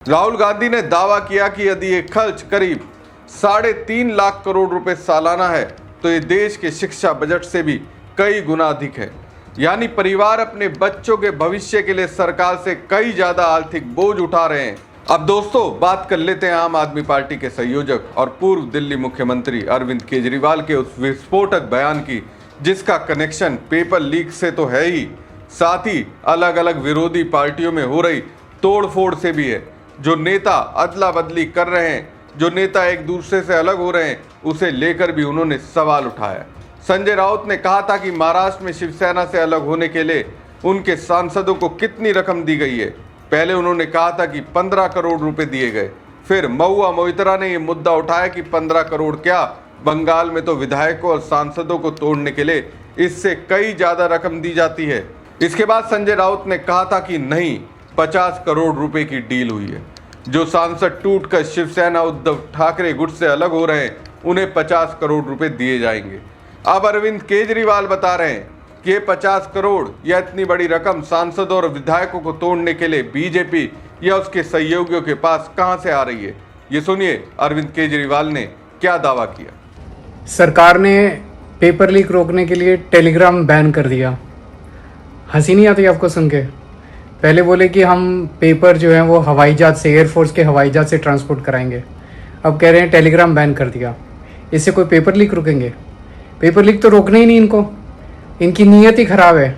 राहुल गांधी ने दावा किया कि यदि ये खर्च करीब 3.5 लाख करोड़ रुपए सालाना है तो ये देश के शिक्षा बजट से भी कई गुना अधिक है। यानी परिवार अपने बच्चों के भविष्य के लिए सरकार से कई ज्यादा आर्थिक बोझ उठा रहे हैं। अब दोस्तों बात कर लेते हैं आम आदमी पार्टी के संयोजक और पूर्व दिल्ली मुख्यमंत्री अरविंद केजरीवाल के उस विस्फोटक बयान की, जिसका कनेक्शन पेपर लीक से तो है ही, साथ ही अलग अलग विरोधी पार्टियों में हो रही तोड़फोड़ से भी है। जो नेता अदला बदली कर रहे हैं, जो नेता एक दूसरे से अलग हो रहे हैं, उसे लेकर भी उन्होंने सवाल उठाया। संजय राउत ने कहा था कि महाराष्ट्र में शिवसेना से अलग होने के लिए उनके सांसदों को कितनी रकम दी गई है। पहले उन्होंने कहा था कि 15 करोड़ रुपए दिए गए। फिर महुआ मोइत्रा ने यह मुद्दा उठाया कि 15 करोड़ क्या, बंगाल में तो विधायकों और सांसदों को तोड़ने के लिए इससे कई ज्यादा रकम दी जाती है। इसके बाद संजय राउत ने कहा था कि नहीं, 50 करोड़ रुपए की डील हुई है। जो सांसद टूटकर शिवसेना उद्धव ठाकरे गुट से अलग हो रहे हैं, उन्हें 50 करोड़ रुपए दिए जाएंगे। अब अरविंद केजरीवाल बता रहे हैं कि 50 करोड़ या इतनी बड़ी रकम सांसदों और विधायकों को तोड़ने के लिए बीजेपी या उसके सहयोगियों के पास कहां से आ रही है। ये सुनिए अरविंद केजरीवाल ने क्या दावा किया। सरकार ने पेपर लीक रोकने के लिए टेलीग्राम बैन कर दिया। हंसी नहीं आती आपको सुन के? पहले बोले कि हम पेपर जो है वो हवाई जहाज से, एयरफोर्स के हवाई जहाज से ट्रांसपोर्ट कराएंगे। अब कह रहे हैं टेलीग्राम बैन कर दिया। इससे कोई पेपर लीक रुकेंगे? पेपर लीक तो रोकना ही नहीं इनको, इनकी नीयत ही खराब है।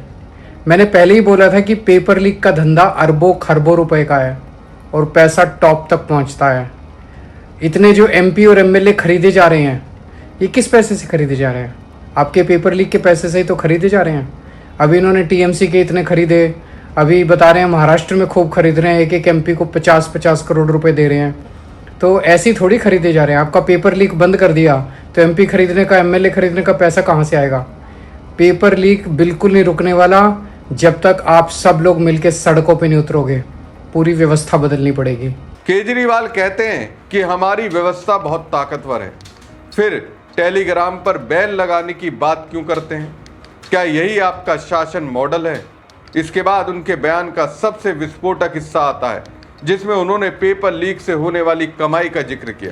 मैंने पहले ही बोला था कि पेपर लीक का धंधा अरबों खरबों रुपए का है और पैसा टॉप तक पहुंचता है। इतने जो एमपी और एमएलए खरीदे जा रहे हैं, ये किस पैसे से खरीदे जा रहे हैं? आपके पेपर लीक के पैसे से ही तो खरीदे जा रहे हैं। अभी इन्होंने टीएमसी के इतने खरीदे, अभी बता रहे हैं महाराष्ट्र में खूब खरीद रहे हैं, एक एक एमपी को 50-50 करोड़ रुपए दे रहे हैं। तो ऐसे ही थोड़ी खरीदे जा रहे हैं। आपका पेपर लीक बंद कर दिया तो एमपी खरीदने का, एमएलए खरीदने का पैसा कहाँ से आएगा? पेपर लीक बिल्कुल नहीं रुकने वाला जब तक आप सब लोग मिलकर सड़कों पे नहीं उतरोगे। पूरी व्यवस्था बदलनी पड़ेगी। केजरीवाल कहते हैं कि हमारी व्यवस्था बहुत ताकतवर है, फिर टेलीग्राम पर बैन लगाने की बात क्यों करते हैं? क्या यही आपका शासन मॉडल है? इसके बाद उनके बयान का सबसे विस्फोटक हिस्सा आता है, जिसमें उन्होंने पेपर लीक से होने वाली कमाई का जिक्र किया।